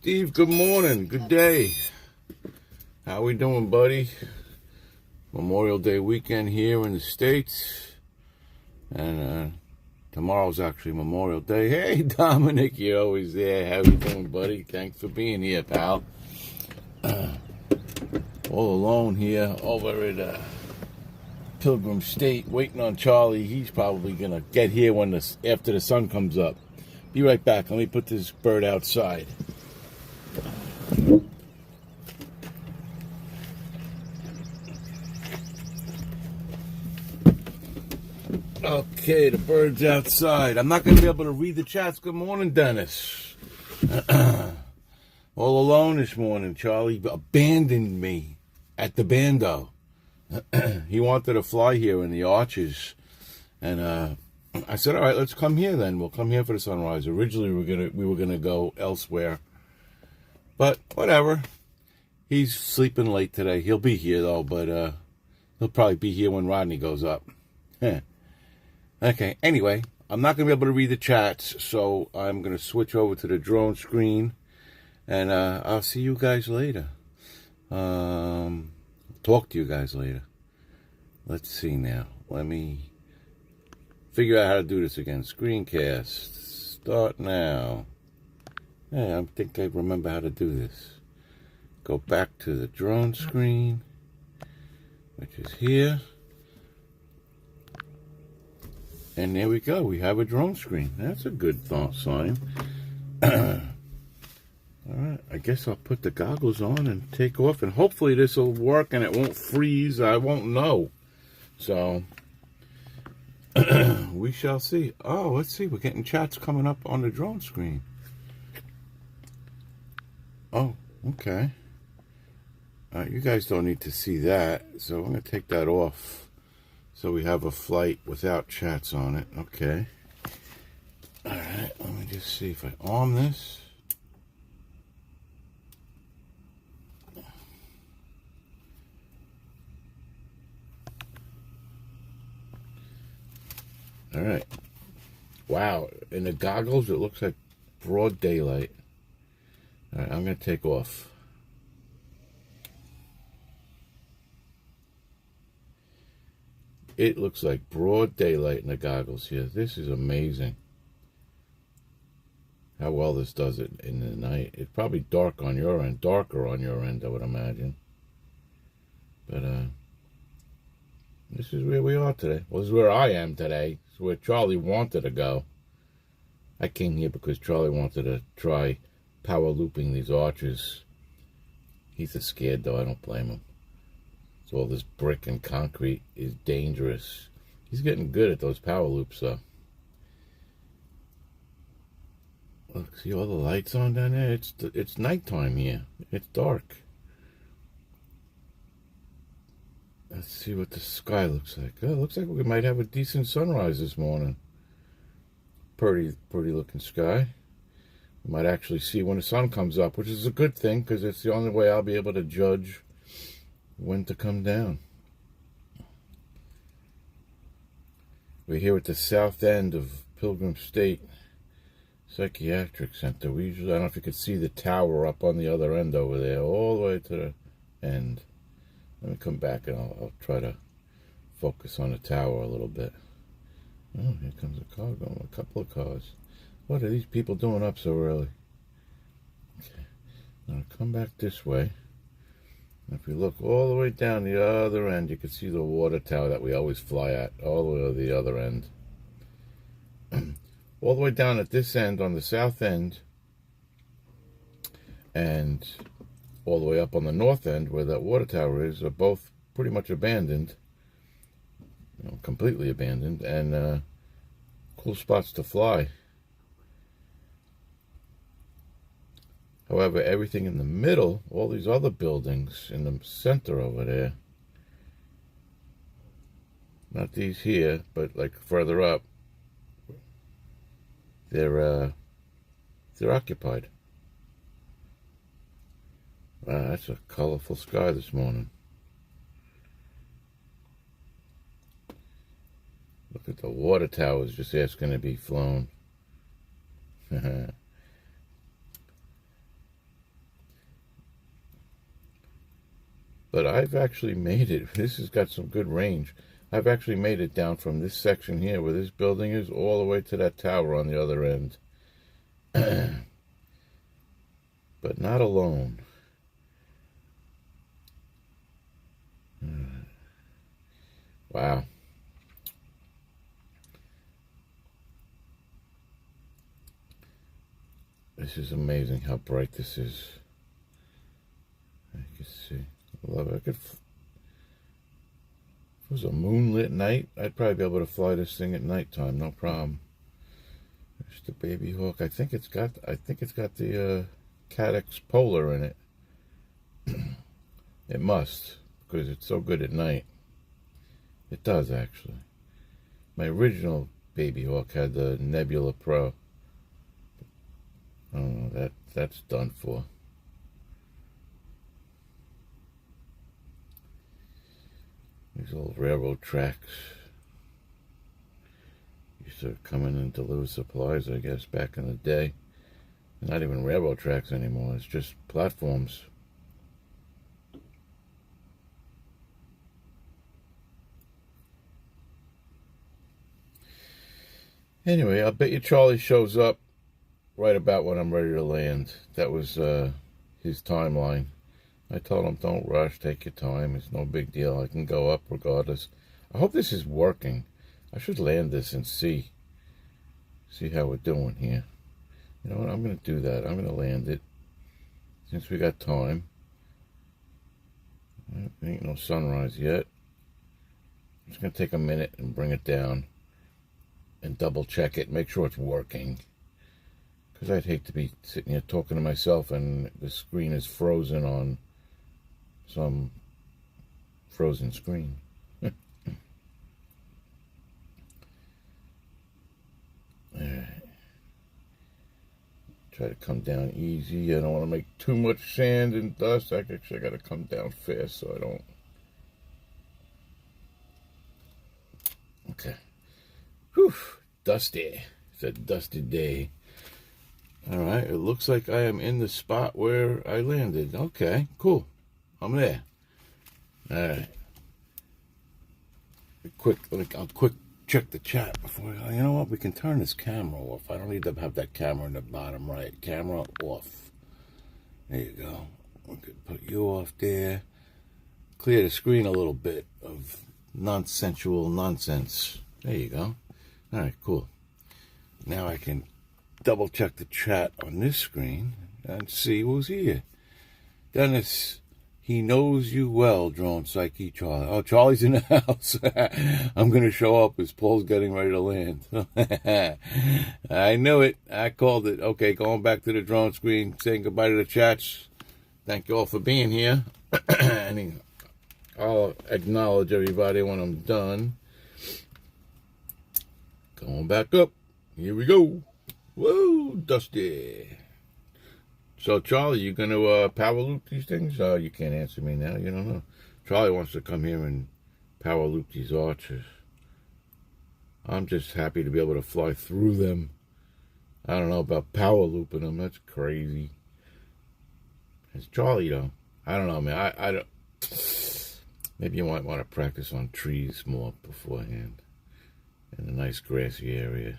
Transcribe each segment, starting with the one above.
Steve, good morning. Good day. How we doing, buddy? Memorial Day weekend here in the States. And tomorrow's actually Memorial Day. Hey, Dominic, you're always there. How you doing, buddy? Thanks for being here, pal. All alone here over at Pilgrim State, waiting on Charlie. He's probably going to get here after the sun comes up. Be right back. Let me put this bird outside. Okay, the bird's outside. I'm not going to be able to read the chats. Good morning, Dennis. All alone this morning. Charlie abandoned me at the bando. He wanted to fly here in the arches. And I said, all right, let's come here then. We'll come here for the sunrise. Originally, we were gonna go elsewhere. But whatever. He's sleeping late today. He'll be here, though, but he'll probably be here when Rodney goes up. Okay, anyway, I'm not going to be able to read the chats, so I'm going to switch over to the drone screen, and I'll see you guys later. Talk to you guys later. Let's see now. Let me figure out how to do this again. Screencast. Start now. Yeah, I think I remember how to do this. Go back to the drone screen, which is here. And there we go. We have a drone screen. That's a good sign. All right. I guess I'll put the goggles on and take off. And hopefully this will work and it won't freeze. I won't know. So, we shall see. Oh, let's see. We're getting chats coming up on the drone screen. Oh, okay. You guys don't need to see that. So I'm going to take that off. So we have a flight without chats on it. Okay. All right. Let me just see if I arm this. All right. Wow. In the goggles, it looks like broad daylight. All right. I'm going to take off. It looks like broad daylight in the goggles here. This is amazing. How well this does it in the night. It's probably dark on your end, darker on your end, I would imagine. But this is where we are today. Well, this is where I am today. It's where Charlie wanted to go. I came here because Charlie wanted to try power looping these arches. He's scared though. I don't blame him. All this brick and concrete is dangerous. He's getting good at those power loops, though. Look, see all the lights on down there? It's nighttime here. It's dark. Let's see what the sky looks like. Oh, it looks like we might have a decent sunrise this morning. Pretty looking sky. We might actually see when the sun comes up, which is a good thing, because it's the only way I'll be able to judge when to come down. We're here at the south end of Pilgrim State Psychiatric Center. I don't know if you could see the tower up on the other end over there, all the way to the end. Let me come back and I'll try to focus on the tower a little bit. Oh, here comes a car going, a couple of cars. What are these people doing up so early? Okay, now come back this way. If you look all the way down the other end, you can see the water tower that we always fly at, all the way to the other end. All the way down at this end, on the south end, and all the way up on the north end, where that water tower is, are both pretty much abandoned. Completely abandoned, and cool spots to fly. However, everything in the middle, all these other buildings in the center over there, not these here, but like further up, they're occupied. Wow, that's a colorful sky this morning. Look at the water towers just asking to be flown. But I've actually made it. This has got some good range. I've actually made it down from this section here where this building is all the way to that tower on the other end. But not alone. Wow. This is amazing how bright this is. You can see. I love it. If it was a moonlit night, I'd probably be able to fly this thing at nighttime, no problem. There's the Baby Hawk. I think it's got the Caddx Polar in it. It must, because it's so good at night. It does, actually. My original Baby Hawk had the Nebula Pro. I don't know, that's done for. These old railroad tracks. Used to come in and deliver supplies, I guess, back in the day. Not even railroad tracks anymore, it's just platforms. Anyway, I'll bet you Charlie shows up right about when I'm ready to land. That was his timeline. I told him, don't rush, take your time. It's no big deal. I can go up regardless. I hope this is working. I should land this and see how we're doing here. You know what? I'm going to do that. I'm going to land it since we got time. Ain't no sunrise yet. I'm just going to take a minute and bring it down and double check it, make sure it's working. Because I'd hate to be sitting here talking to myself and the screen is frozen on some frozen screen. Alright. Try to come down easy. I don't want to make too much sand and dust. I actually got to come down fast so I don't. Okay. Whew. Dusty. It's a dusty day. Alright, it looks like I am in the spot where I landed. Okay, cool. I'm there. Alright. I'll quick check the chat before. You know what? We can turn this camera off. I don't need to have that camera in the bottom right. Camera off. There you go. We could put you off there. Clear the screen a little bit of nonsensual nonsense. There you go. Alright, cool. Now I can double check the chat on this screen and see who's here. Dennis, he knows you well, Drone Psyche Charlie. Oh, Charlie's in the house. I'm going to show up as Paul's getting ready to land. I knew it. I called it. Okay, going back to the drone screen, saying goodbye to the chats. Thank you all for being here. And I'll acknowledge everybody when I'm done. Going back up. Here we go. Whoa, Dusty. So, Charlie, you going to power loop these things? You can't answer me now. You don't know. Charlie wants to come here and power loop these arches. I'm just happy to be able to fly through them. I don't know about power looping them. That's crazy. It's Charlie, though. I don't know, man. I don't. Maybe you might want to practice on trees more beforehand. In a nice grassy area.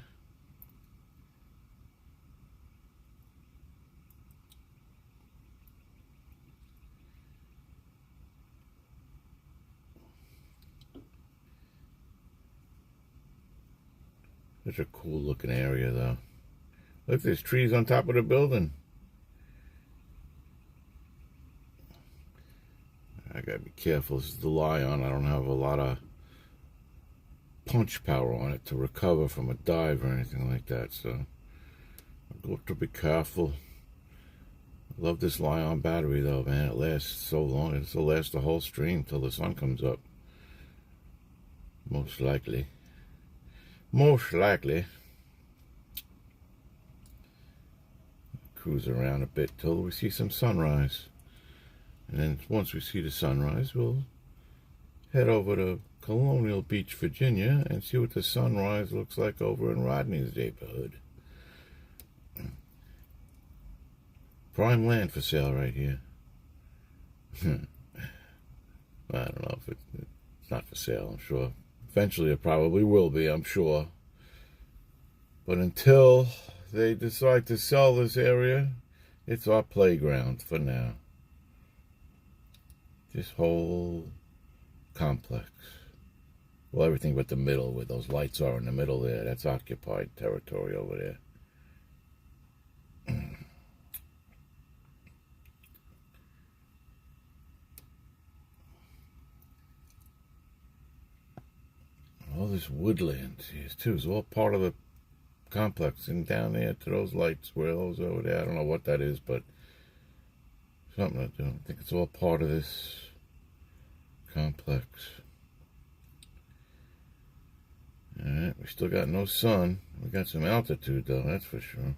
Such a cool looking area, though. Look, there's trees on top of the building. I gotta be careful. This is the Lion. I don't have a lot of punch power on it to recover from a dive or anything like that, so I've got to be careful. I love this Lion battery, though, man. It lasts so long. It'll last the whole stream till the sun comes up. Most likely. Most likely. Cruise around a bit till we see some sunrise. And then once we see the sunrise, we'll head over to Colonial Beach, Virginia, and see what the sunrise looks like over in Rodney's neighborhood. Prime land for sale right here. I don't know if it's not for sale, I'm sure. Eventually it probably will be, I'm sure. But until they decide to sell this area, it's our playground for now. This whole complex. Well, everything but the middle, where those lights are in the middle there, that's occupied territory over there. All this woodland here too is all part of the complex, and down there to those lights where those over there, I don't know what that is, but something I don't think it's all part of this complex. Alright, we still got no sun. We got some altitude though, that's for sure.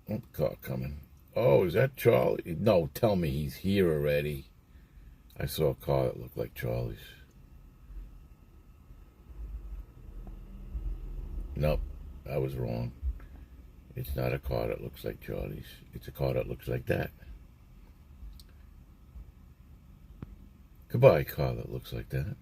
Oh, car coming. Oh, is that Charlie? No, tell me he's here already. I saw a car that looked like Charlie's. Nope, I was wrong. It's not a car that looks like Charlie's. It's a car that looks like that. Goodbye, car that looks like that.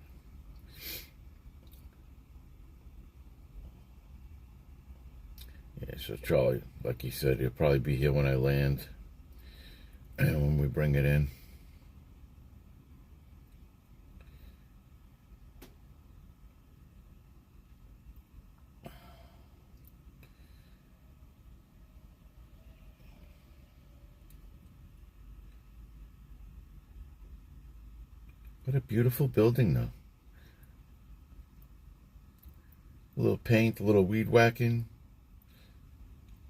Yeah, so Charlie, like he said, he'll probably be here when I land and when we bring it in. What a beautiful building, though. A little paint, a little weed whacking.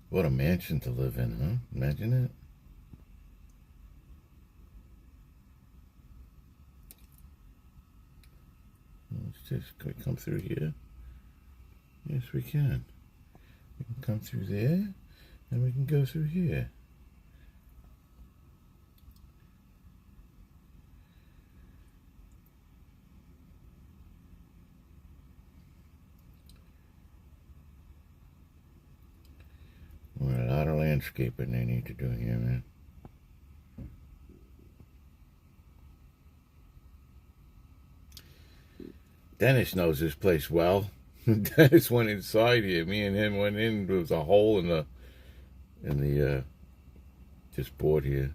What a mansion to live in, huh? Imagine it. Let's just, can we come through here? Yes, we can. We can come through there, and we can go through here. Well, a lot of landscaping they need to do here, man. Dennis knows this place well. Dennis went inside here. Me and him went in. There was a hole in the this board here.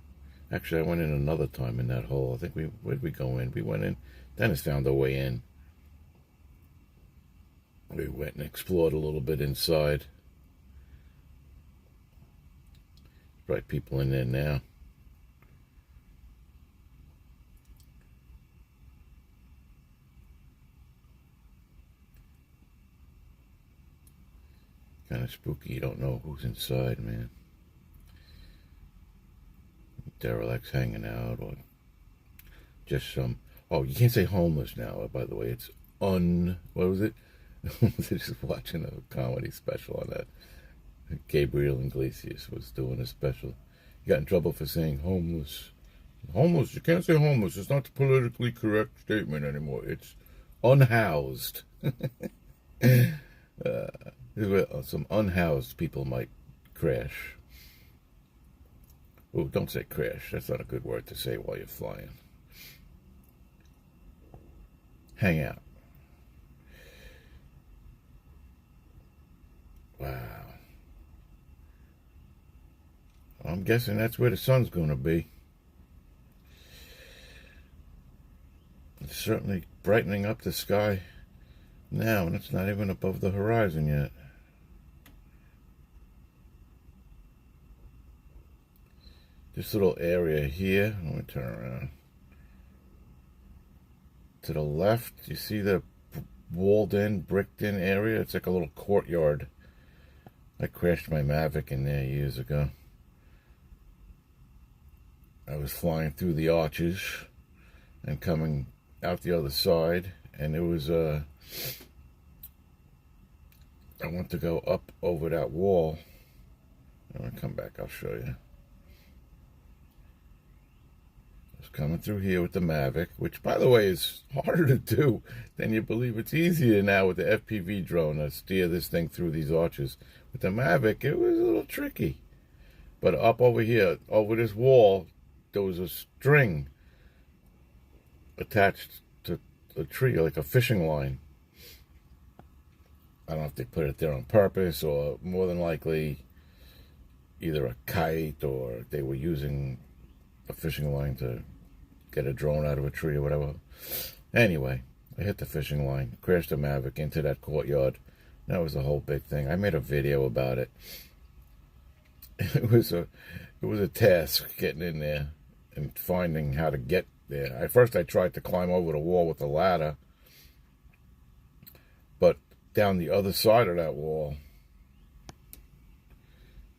Actually, I went in another time in that hole. I think where'd we go in? We went in. Dennis found our way in. We went and explored a little bit inside. Right, people in there now. Kind of spooky. You don't know who's inside, man. Derelicts hanging out, or just some. Oh, you can't say homeless now. By the way, it's what was it? I was just watching a comedy special on that. Gabriel Iglesias was doing a special. He got in trouble for saying homeless. Homeless, you can't say homeless. It's not the politically correct statement anymore. It's unhoused. Some unhoused people might crash. Oh, don't say crash. That's not a good word to say while you're flying. Hang out. Wow. I'm guessing that's where the sun's going to be. It's certainly brightening up the sky now, and it's not even above the horizon yet. This little area here, let me turn around. To the left, you see the walled-in, bricked-in area? It's like a little courtyard. I crashed my Mavic in there years ago. I was flying through the arches and coming out the other side, and it was I want to go up over that wall. I'm gonna come back, I'll show you. I was coming through here with the Mavic, which by the way is harder to do than you believe. It's easier now with the FPV drone to steer this thing through these arches. With the Mavic, it was a little tricky. But up over here, over this wall, there was a string attached to a tree, like a fishing line. I don't know if they put it there on purpose, or more than likely either a kite, or they were using a fishing line to get a drone out of a tree or whatever. Anyway, I hit the fishing line, crashed the Mavic into that courtyard. That was the whole big thing. I made a video about it. It was a task getting in there and finding how to get there. At first I tried to climb over the wall with a ladder, but down the other side of that wall,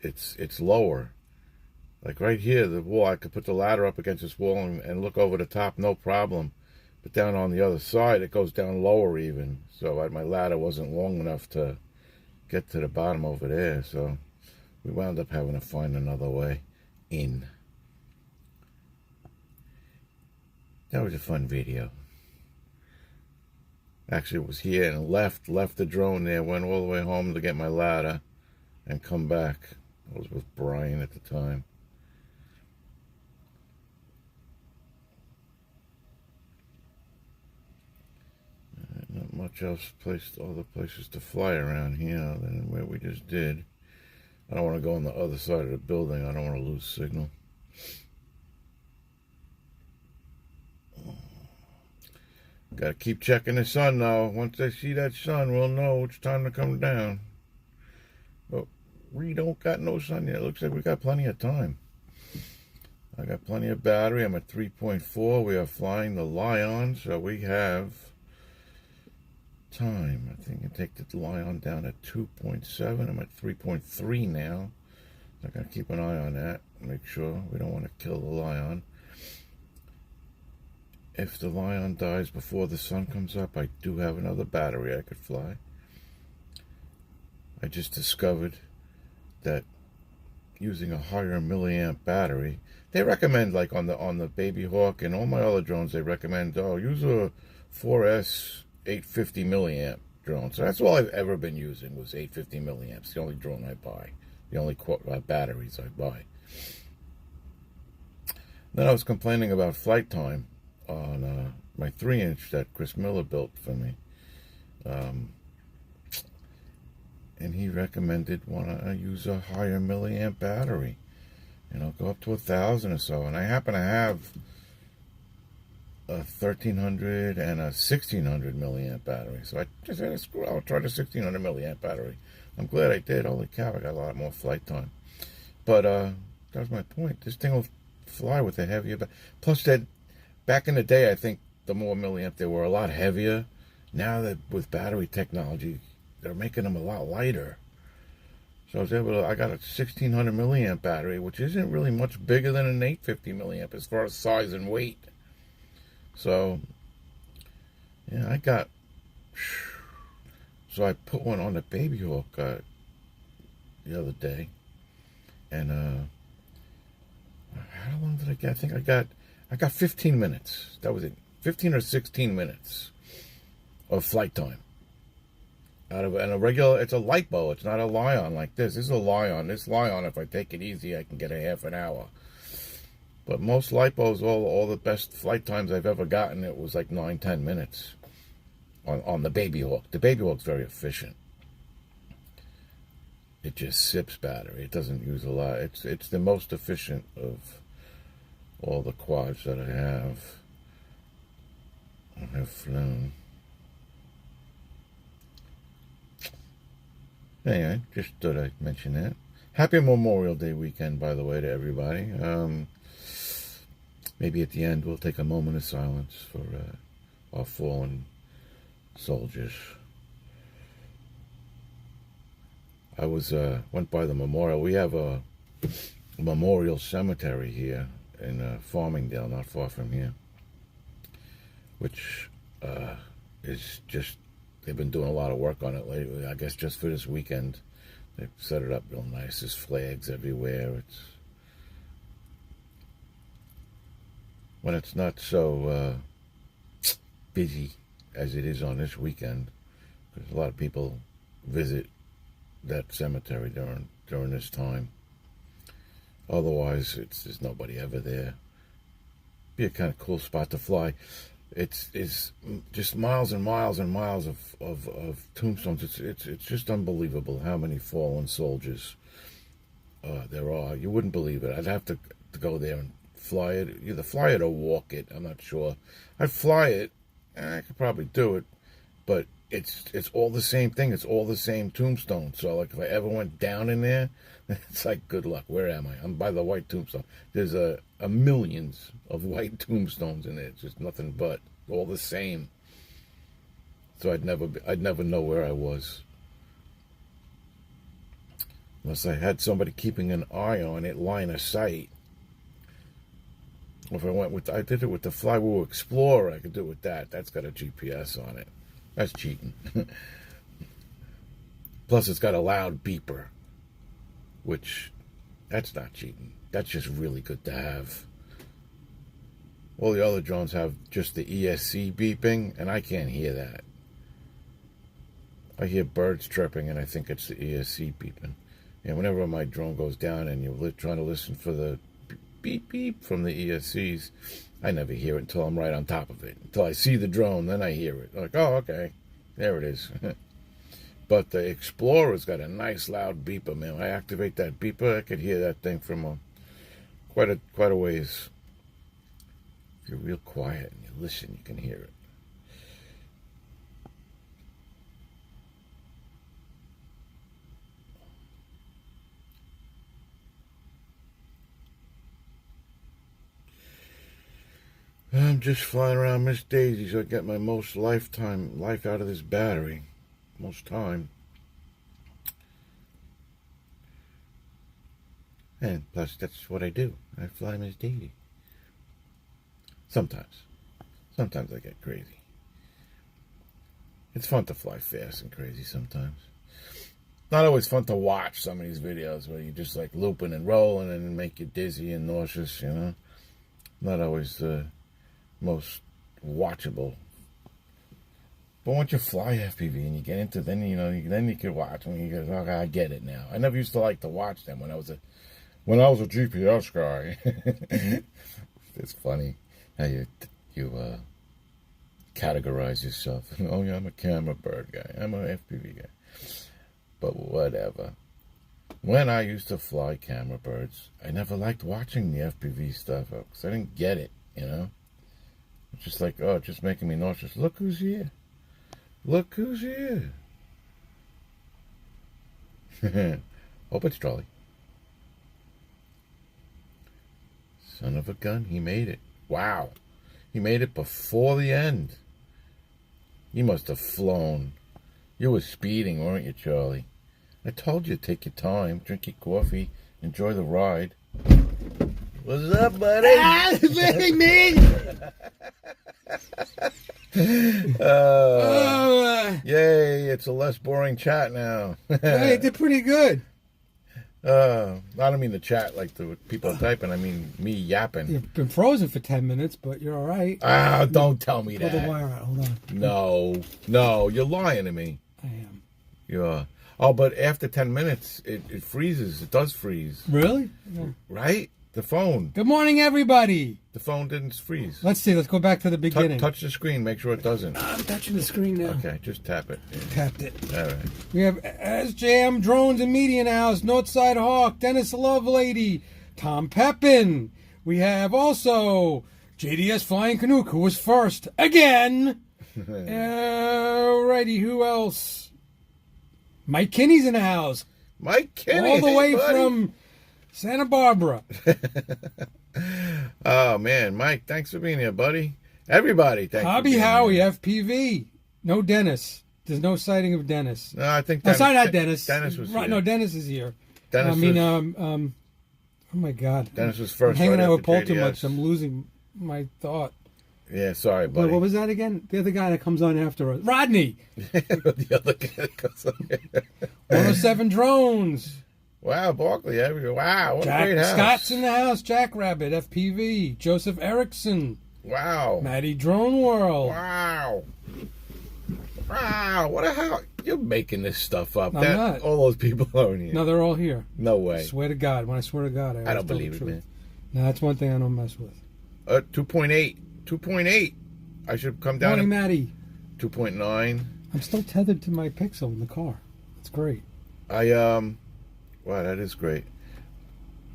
it's lower. Like right here, the wall, I could put the ladder up against this wall and look over the top, no problem. But down on the other side, it goes down lower even. So my ladder wasn't long enough to get to the bottom over there. So we wound up having to find another way in. That was a fun video. Actually, it was here and left the drone there, went all the way home to get my ladder and come back. I was with Brian at the time. Not much else, other places to fly around here than where we just did. I don't want to go on the other side of the building. I don't want to lose signal. Got to keep checking the sun now. Once I see that sun, we'll know it's time to come down. But we don't got no sun yet. Looks like we got plenty of time. I got plenty of battery. I'm at 3.4. We are flying the Lion, so we have time. I think I take the Lion down at 2.7. I'm at 3.3 now. So I gotta keep an eye on that. Make sure we don't want to kill the Lion. If the Lion dies before the sun comes up, I do have another battery I could fly. I just discovered that using a higher milliamp battery, they recommend, like on the Baby Hawk and all my other drones, they recommend, use a 4S 850 milliamp drone. So that's all I've ever been using was 850 milliamps. The only drone I buy, the only batteries I buy. Then I was complaining about flight time on my 3-inch that Chris Miller built for me. And he recommended want to use a higher milliamp battery. Go up to 1,000 or so. And I happen to have a 1,300 and a 1,600 milliamp battery. So I just had to screw out, try the 1,600 milliamp battery. I'm glad I did. Holy cow, I got a lot more flight time. But that was my point. This thing will fly with a heavier battery. Plus, that back in the day, I think the more milliamp they were a lot heavier. Now that with battery technology, they're making them a lot lighter. So I got a 1,600 milliamp battery, which isn't really much bigger than an 850 milliamp as far as size and weight. So, yeah, so I put one on the Baby Hawk the other day. And how long did I get? I think I got 15 minutes. That was it. 15 or 16 minutes of flight time. Out of a regular, it's a LiPo. It's not a Lion like this. This is a Lion. This Lion, if I take it easy, I can get a half an hour. But most LiPos, all the best flight times I've ever gotten, it was like 9-10 minutes on the Baby Hawk. The Baby Hawk's very efficient. It just sips battery. It doesn't use a lot. It's the most efficient of all the quads that I have flown. Anyway, just thought I'd mention that. Happy Memorial Day weekend, by the way, to everybody. Maybe at the end we'll take a moment of silence for our fallen soldiers. I went by the memorial. We have a memorial cemetery here in Farmingdale, not far from here, which is just, they've been doing a lot of work on it lately. I guess just for this weekend, they've set it up real nice. There's flags everywhere. When it's not so busy as it is on this weekend, because a lot of people visit that cemetery during this time. Otherwise, there's nobody ever there. Be a kind of cool spot to fly. It's just miles and miles and miles of tombstones. It's just unbelievable how many fallen soldiers there are. You wouldn't believe it. I'd have to go there and fly it. Either fly it or walk it. I'm not sure. I'd fly it. I could probably do it, but it's all the same thing. It's all the same tombstone. So like if I ever went down in there, it's like good luck. Where am I? I'm by the white tombstone. There's a millions of white tombstones in there. It's just nothing but all the same. So I'd never know where I was unless I had somebody keeping an eye on it, line of sight. If I did it with the Flywheel Explorer, I could do it with that. That's got a GPS on it. That's cheating. Plus, it's got a loud beeper, which that's not cheating. That's just really good to have. All the other drones have just the ESC beeping, and I can't hear that. I hear birds chirping, and I think it's the ESC beeping. And whenever my drone goes down and you're trying to listen for the beep beep from the ESCs, I never hear it until I'm right on top of it. Until I see the drone, then I hear it. Like, oh, okay, there it is. But the Explorer's got a nice loud beeper, man. When I activate that beeper, I could hear that thing from quite a ways. If you're real quiet and you listen, you can hear it. I'm just flying around Miss Daisy so I get my most life out of this battery. Most time. And plus, that's what I do. I fly Miss Daisy. Sometimes. Sometimes I get crazy. It's fun to fly fast and crazy sometimes. Not always fun to watch some of these videos where you're just like looping and rolling and make you dizzy and nauseous, you know. Not always the most watchable. But once you fly FPV and you get into, then you can watch when you go, okay, I get it now. I never used to like to watch them when I was a GPS guy. It's funny how you categorize yourself. Oh yeah, I'm a camera bird guy. I'm an FPV guy. But whatever. When I used to fly camera birds, I never liked watching the FPV stuff because I didn't get it, you know. It's just like, oh, it's just making me nauseous. Look who's here. Look who's here. Hope it's Charlie. Son of a gun, he made it. Wow. He made it before the end. He must have flown. You were speeding, weren't you, Charlie? I told you to take your time, drink your coffee, enjoy the ride. What's up, buddy? Ah, very mean. Yay, it's a less boring chat now. Hey, it did pretty good. I don't mean the chat like the people typing. I mean me yapping. You've been frozen for 10 minutes, but you're all right. Ah, don't tell me Pull the that. wire out. Hold on. No, you're lying to me. I am. You are. Oh, but after 10 minutes, it freezes. It does freeze. Really? Yeah. Right? The phone. Good morning, everybody. The phone didn't freeze. Let's see. Let's go back to the beginning. Touch the screen. Make sure it doesn't. I'm touching the screen now. Okay, just tap it. Yeah. Tapped it. All right. We have SJM Drones and Media in the house, Northside Hawk, Dennis Lovelady, Tom Pepin. We have also JDS Flying Canuck, who was first again. Alrighty, who else? Mike Kinney's in the house. Mike Kinney. All the way buddy. from Santa Barbara. Oh, man. Mike, thanks for being here, buddy. Everybody, thanks Hobby for being Howie, here. FPV. No Dennis. There's no sighting of Dennis. No, I think No, Dennis. sorry, not Dennis. Dennis was right. here. No, Dennis is here. Dennis oh my God. Dennis was I'm first. hanging right out with after Paul too JDS. much. I'm losing my thought. Yeah, sorry, buddy. What was that again? The other guy that comes on after us. Rodney. The other guy that goes on here. 107 Drones. Wow, Barkley. Wow, what a great house. Scott's in the house. Jackrabbit, FPV. Joseph Erickson. Wow. Maddie Drone World. Wow. Wow, what a hell. You're making this stuff up. I'm not. All those people aren't here. No, they're all here. No I way. swear to God. When I swear to God, I always don't tell believe the it, truth. man. No, that's one thing I don't mess with. 2.8. 2.8. I should come down Morning, to Maddie. 2.9. I'm still tethered to my Pixel in the car. It's great. Wow, that is great.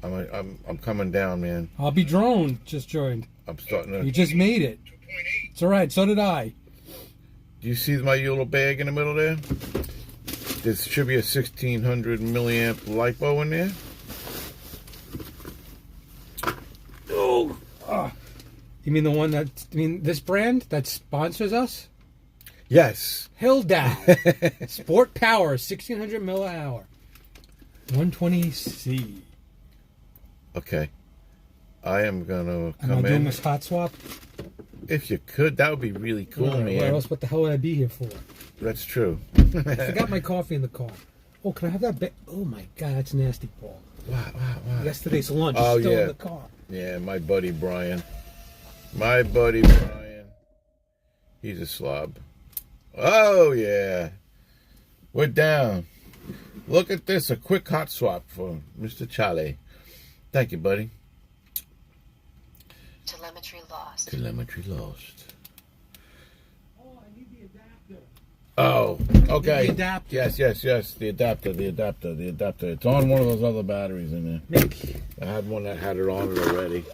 I'm coming down, man. I'll be drone. Just joined. I'm starting to. You just made it. 2.8. It's all right. So did I. Do you see my little bag in the middle there? There should be a 1600 milliamp LiPo in there. Oh. You mean the one that? I mean this brand that sponsors us? Yes. Hilldow Sport Power 1600 mAh 120C. Okay. I am gonna Am I come doing in. this hot swap? If you could, that would be really cool, What man. else? What the hell would I be here for? That's true. I forgot my coffee in the car. Oh, can I have that? Oh my God, that's nasty, Paul. Wow. Yesterday's lunch Oh, is still yeah. in the car. Yeah, my buddy Brian. My buddy Brian. He's a slob. Oh, yeah. We're down. Look at this. A quick hot swap for Mr. Charlie. Thank you, buddy. Telemetry lost. Telemetry lost. Oh, I need the adapter. Oh, okay. The adapter. Yes. The adapter. It's on one of those other batteries in there. Maybe. I had one that had it on it already.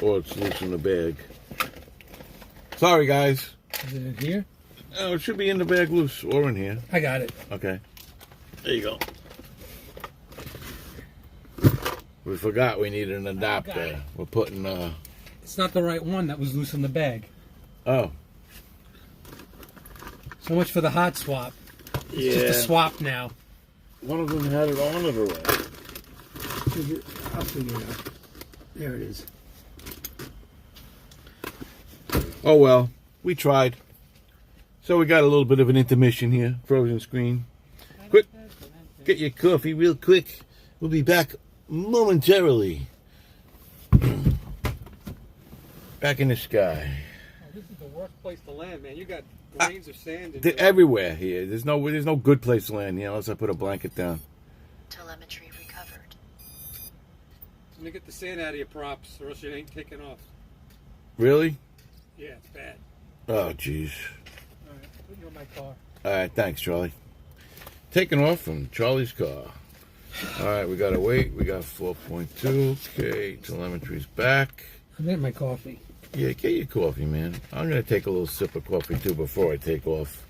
Or it's loose in the bag. Sorry, guys. Is it here? Oh, it should be in the bag loose or in here. I got it. Okay. There you go. We forgot we needed an got adapter. it. We're putting, It's not the right one that was loose in the bag. oh. So much for the hot swap. It's just a swap now. One of them had it on it already. I'll figure it out. There it is. Oh well, we tried. So we got a little bit of an intermission here. Frozen screen. Quick, get your coffee real quick. We'll be back momentarily. Back in the sky. Oh, this is the worst place to land, man. You got grains of sand in They're everywhere here. There's no good place to land here unless I put a blanket down. Telemetry recovered. Let me get the sand out of your props, or else it ain't taking off. Really? Yeah, it's bad. Oh, jeez. All right, put you in my car. All right, thanks, Charlie. Taking off from Charlie's car. All right, we gotta wait. We got 4.2. Okay, telemetry's back. I'm getting my coffee. Yeah, get your coffee, man. I'm gonna take a little sip of coffee too before I take off.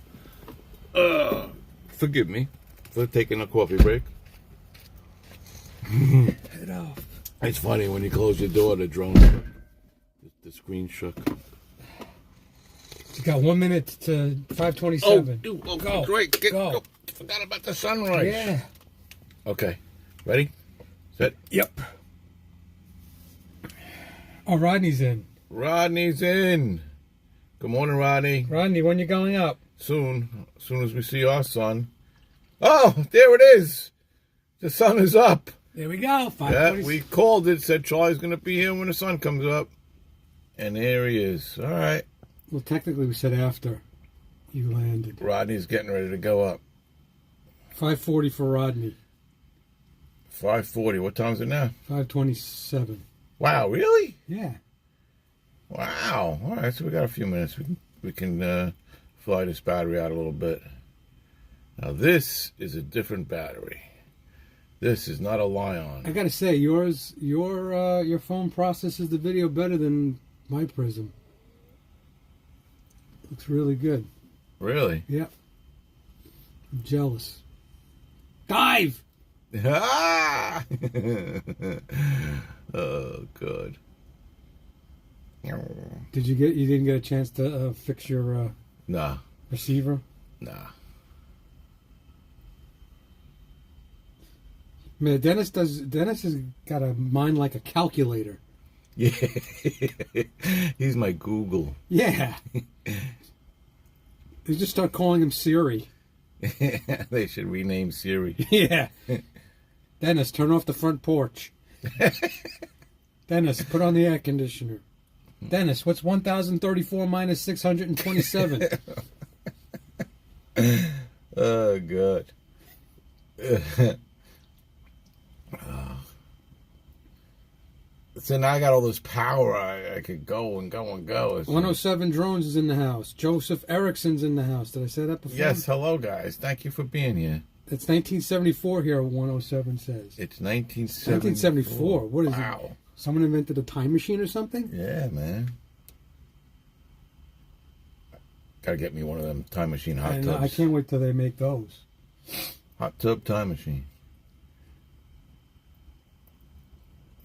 Forgive me for taking a coffee break. Head off. It's funny when you close your door, the drone shook. The screen shook. You got 1 minute to Oh, 5:27. dude, oh, Go, great. go. Forgot about the sunrise. Yeah. Okay, ready? Set. Yep. Oh, Rodney's in. Rodney's in. Good morning, Rodney. Rodney, when you going up? Soon as we see our sun. Oh, there it is. The sun is up. There we go. Yeah, 5:27. we called it, said Charlie's going to be here when the sun comes up. And there he is. All right. Well, technically, we said after you landed. Rodney's getting ready to go up. 5:40 for Rodney. 5:40. What time is it now? 5:27. Wow, really? Yeah. Wow. All right, so we got a few minutes. We can fly this battery out a little bit. Now, this is a different battery. This is not a Lion. I gotta say, your phone processes the video better than my Prism. Looks really good. Really? Yep. I'm jealous. Dive! Ah! Oh, good. You didn't get a chance to fix your Nah. receiver? Nah. Man, Dennis has got a mind like a calculator. Yeah. He's my Google. Yeah. They just start calling him Siri. They should rename Siri. Yeah. Dennis, turn off the front porch. Dennis, put on the air conditioner. Dennis, what's 1034 minus 627? Oh, God. So now I got all this power. I could go and go and go. 107 Drones is in the house. Joseph Erickson's in the house. Did I say that before? Yes, hello guys. Thank you for being here. It's 1974 here, 107 says. It's 1974. 1974. What is it? Wow. Someone invented a time machine or something? Yeah, man. Gotta get me one of them time machine hot tubs. I can't wait till they make those. Hot tub time machine.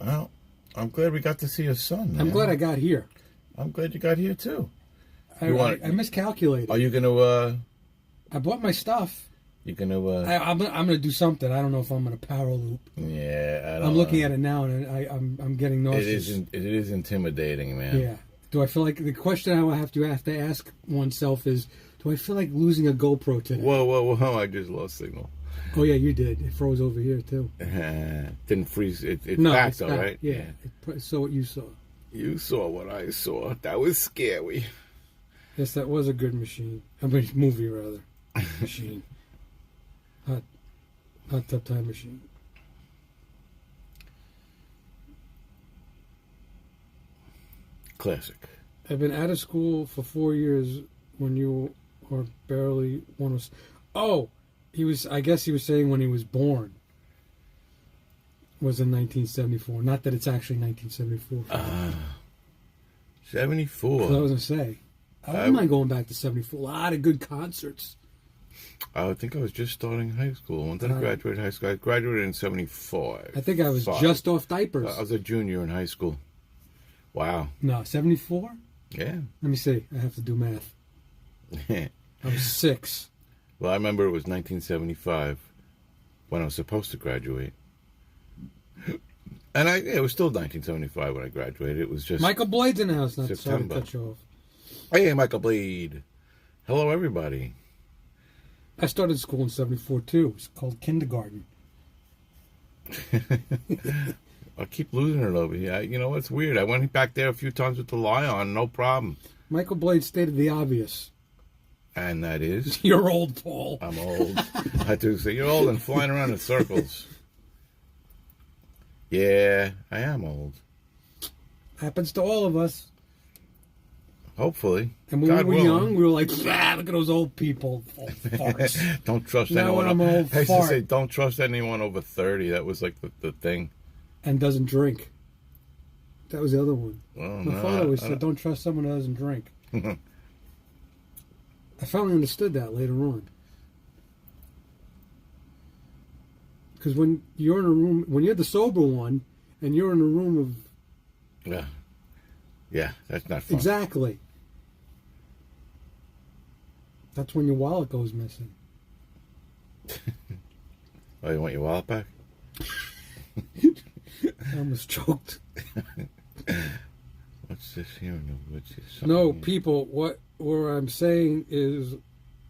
Well, I'm glad we got to see your son, man. I'm glad I got here. I'm glad you got here too. I miscalculated. Are you gonna I bought my stuff. you gonna I'm gonna do something. I don't know if I'm gonna power loop. Yeah, I'm looking at it now, and I'm getting nauseous. It is intimidating, man. Yeah. Do I feel like the question I have to ask oneself is, do I feel like losing a GoPro today? Whoa! I just lost signal. Oh yeah, you did. It froze over here too. Didn't freeze. It's No, back it's though, back. right? Yeah. Saw what you saw. You saw what I saw. That was scary. Yes, that was a good machine. I mean, movie rather. Machine. Hot tub time machine. Classic. I've been out of school for 4 years when you were barely one was. Oh, he was. I guess he was saying when he was born was in 1974. Not that it's actually 1974. 74. I was gonna say, I wouldn't mind going back to 74. A lot of good concerts. I think I was just starting high school. When did I graduate high school? I graduated in 75. I think I was just off diapers. I was a junior in high school. Wow. No, 74? Yeah. Let me see. I have to do math. I was 6. Well, I remember it was 1975 when I was supposed to graduate. And it was still 1975 when I graduated. It was just Michael Blade's in the house. Not sorry to September. cut you off. Hey, Michael Blade. Hello, everybody. I started school in 74 too. It's called kindergarten. I keep losing it over here. You know, it's weird. I went back there a few times with the Lion, no problem. Michael Blade stated the obvious. And that is? You're old, Paul. I'm old. I do say you're old and flying around in circles. Yeah, I am old. Happens to all of us. Hopefully. And when God we were willing. young, we were like, look at those old people. Old farts. Don't trust Now anyone. I'm old I used to fart. say, don't trust anyone over 30. That was like the thing. And doesn't drink. That was the other one. Well, My father always said, don't trust someone who doesn't drink. I finally understood that later on. Because when you're in a room, when you're the sober one, and you're in a room of... Yeah, that's not fun. Exactly. That's when your wallet goes missing. Oh, you want your wallet back? I almost choked. What's this here? No, people, what I'm saying is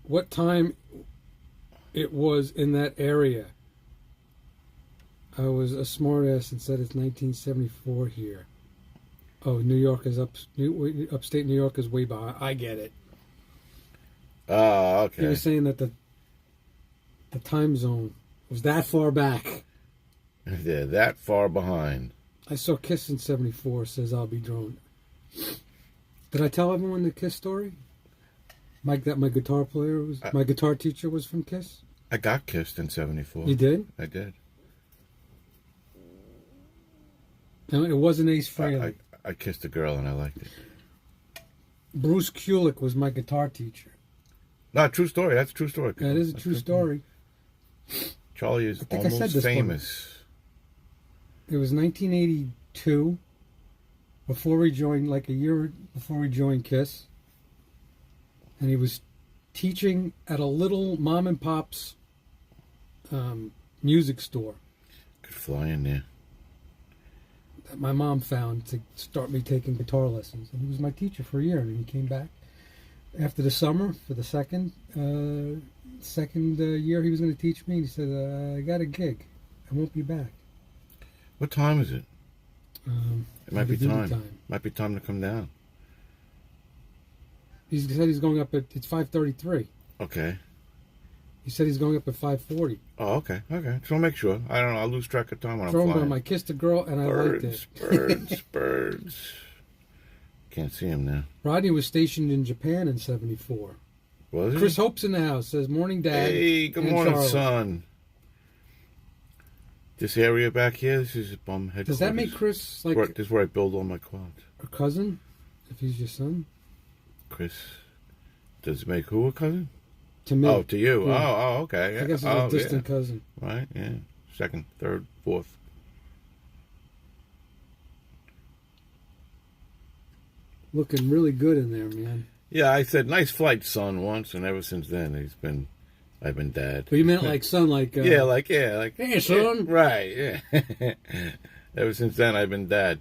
what time it was in that area. I was a smartass and said it's 1974 here. Oh, New York is upstate New York is way behind. I get it. Oh, okay. He was saying that the time zone was that far back. They're that far behind. I saw Kiss in 74, says I'll be drone. Did I tell everyone the Kiss story? Mike, that my guitar player was, my guitar teacher was from Kiss? I got kissed in 74. You did? I did. No, it wasn't Ace Frehley. I kissed a girl and I liked it. Bruce Kulick was my guitar teacher. No, true story. That's a true story. That is a true story. Charlie is think I said almost this one. famous. It was 1982, before we joined, like a year before we joined Kiss. And he was teaching at a little mom and pop's music store Could fly in there. that my mom found to start me taking guitar lessons. And he was my teacher for a year. And he came back after the summer for the second year he was going to teach me. He said, I got a gig. I won't be back. What time is it? It might be heavy-duty time. Might be time to come down. He said he's going up at, it's 5:33. Okay. He said he's going up at 5:40. Oh, okay. Just want to make sure. I don't know. I lose track of time when I'm Drone flying. bomb. I kissed a girl and I liked it. Birds. Can't see him now. Rodney was stationed in Japan in 74. Was he? Chris Hope's in the house. Says, morning, Dad. Hey, good and morning, Charlie. son. This area back here, this is bum headquarters. Does that make Chris like This is where I build all my quads. a cousin? If he's your son? Chris, does it make who a cousin? To me. Oh, to you. Yeah. Oh, okay. I guess it's Oh, a distant yeah. cousin. Right, yeah. Second, third, fourth. Looking really good in there, man. Yeah, I said nice flight, son, once, and ever since then I've been dad. But you meant like son, like like hey, son. yeah, right, yeah. Ever since then I've been dad.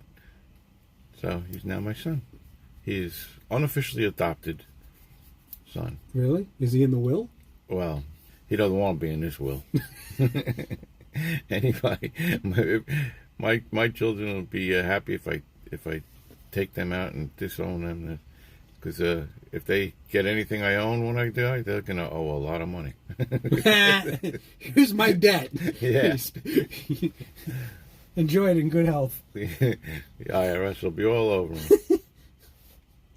So he's now my son. He's unofficially adopted son. Really? Is he in the will? Well, he doesn't want to be in this will. Anyway, my children will be happy if I take them out and disown them, because if they get anything I own when I die, they're gonna owe a lot of money. Here's my debt. Yeah. Enjoy it in good health. The IRS will be all over them.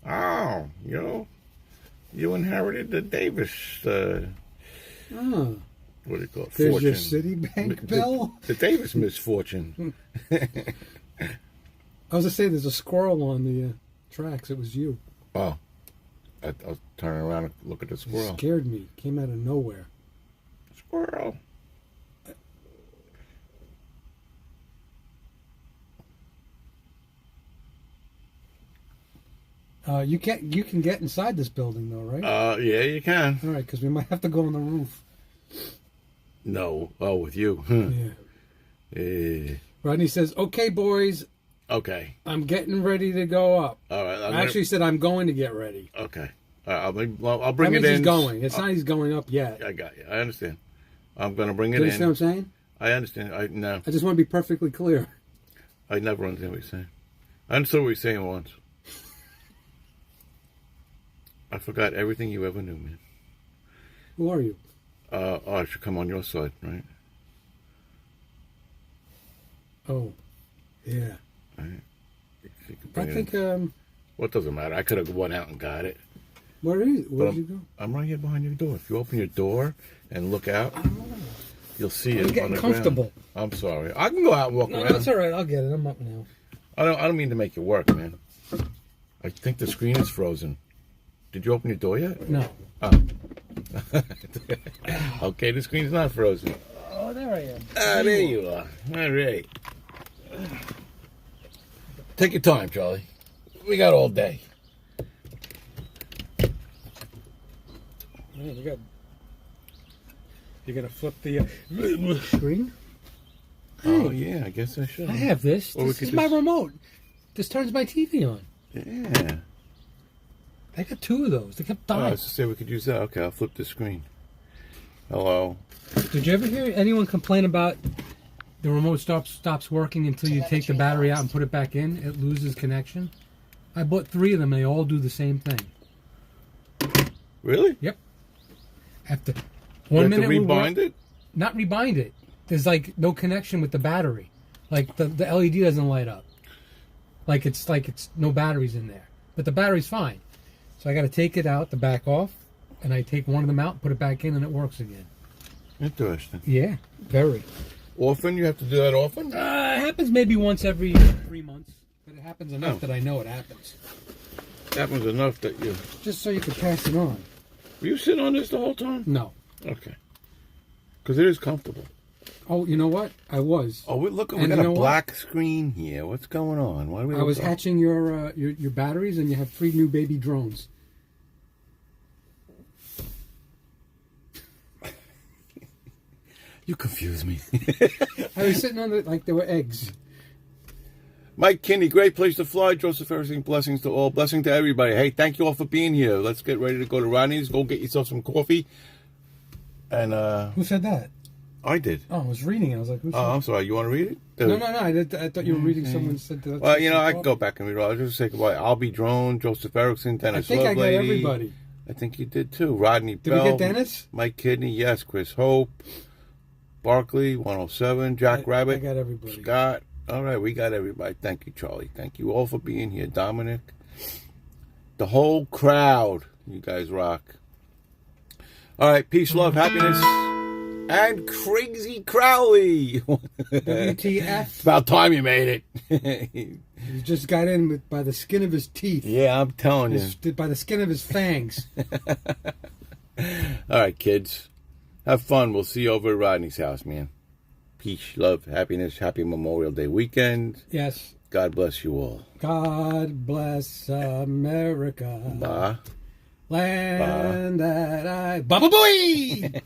Oh, you inherited the Davis. Oh, What do you call it? there's Fortune. your Citibank bill. The Davis misfortune. I was gonna say there's a squirrel on the tracks. It was you. Oh, I was turning around and look at the It squirrel. scared me. Came out of nowhere. Squirrel. You can get inside this building though, right? Yeah, you can. All right, because we might have to go on the roof. No. Oh, with you. Yeah. Eh. Rodney says, "Okay, boys, Okay. I'm getting ready to go up." All right. I actually said I'm going to get ready. Okay. I'll bring That it means in. he's going. It's not he's going up yet. I got you. I understand. I'm going to bring Do it you in. understand what I'm saying? I understand. No. I just want to be perfectly clear. I never understand what you're saying. I understood what you're saying once. I forgot everything you ever knew, man. Who are you? I should come on your side, right? Oh, yeah. Right. If you could I bring it think. in. Well, it doesn't matter. I could have went out and got it. Where did But you go? I'm right here behind your door. If you open your door and look out, you'll see it. I'm getting on the comfortable. ground. I'm sorry. I can go out and walk No, around. that's all right. I'll get it. I'm up now. I don't mean to make you work, man. I think the screen is frozen. Did you open your door yet? No. Oh. Okay, the screen's not frozen. Oh, there I am. Ah, there you are. All right. Take your time, Charlie. We got all day. Man, you gotta flip the screen. Oh, yeah, I guess I should. I have this. Or we This could is my just- remote. This turns my TV on. Yeah. I got two of those. They kept Oh, I dying. was to say we could use that. Okay, I'll flip the screen. Hello. Did you ever hear anyone complain about the remote stops working until you take the battery out and put it back in? It loses connection. I bought 3 of them. They all do the same thing. Really? Yep. After You one have to minute, we rebind work- it? Not rebind it. There's like no connection with the battery. Like the LED doesn't light up. Like it's no batteries in there. But the battery's fine. So I got to take it out, the back off, and I take one of them out, put it back in, and it works again. Interesting. Yeah, very. Often? You have to do that often? It happens maybe once every 3 months, but it happens enough that I know it happens. Happens enough that you... Just so you can pass it on. Were you sitting on this the whole time? No. Okay. Because it is comfortable. Oh, you know what? I was. Oh, look, we And got you a know what? black screen here. What's going on? Why do we I was have- hatching your batteries, and you have 3 new baby drones. You confuse me. I was sitting on it like they were eggs. Mike Kinney, great place to fly. Joseph Everything, blessings to all. Blessing to everybody. Hey, thank you all for being here. Let's get ready to go to Ronnie's. Go get yourself some coffee. And, Who said that? I did. Oh, I was reading it. I was like, who said Oh, I'm sorry. You want to read it? No. I thought you were reading someone said that. Well, I can go back and read it. I'll just say goodbye. I'll be Drone, Joseph Erickson, I Dennis think I got Lovelady. everybody. I think you did too. Rodney Did Bell. we get Dennis? Mike Kidney, yes. Chris Hope. Barkley, 107. Jack Rabbit. I got everybody. Scott. All right, we got everybody. Thank you, Charlie. Thank you all for being here. Dominic. The whole crowd. You guys rock. All right, peace, love, happiness, and Crazy Crowley. WTF? It's about time you made it. He just got in by the skin of his teeth. Yeah, I'm telling you. By the skin of his fangs. All right, kids. Have fun. We'll see you over at Rodney's house, man. Peace, love, happiness. Happy Memorial Day weekend. Yes. God bless you all. God bless America. Bye. Land that I... Baba Booey!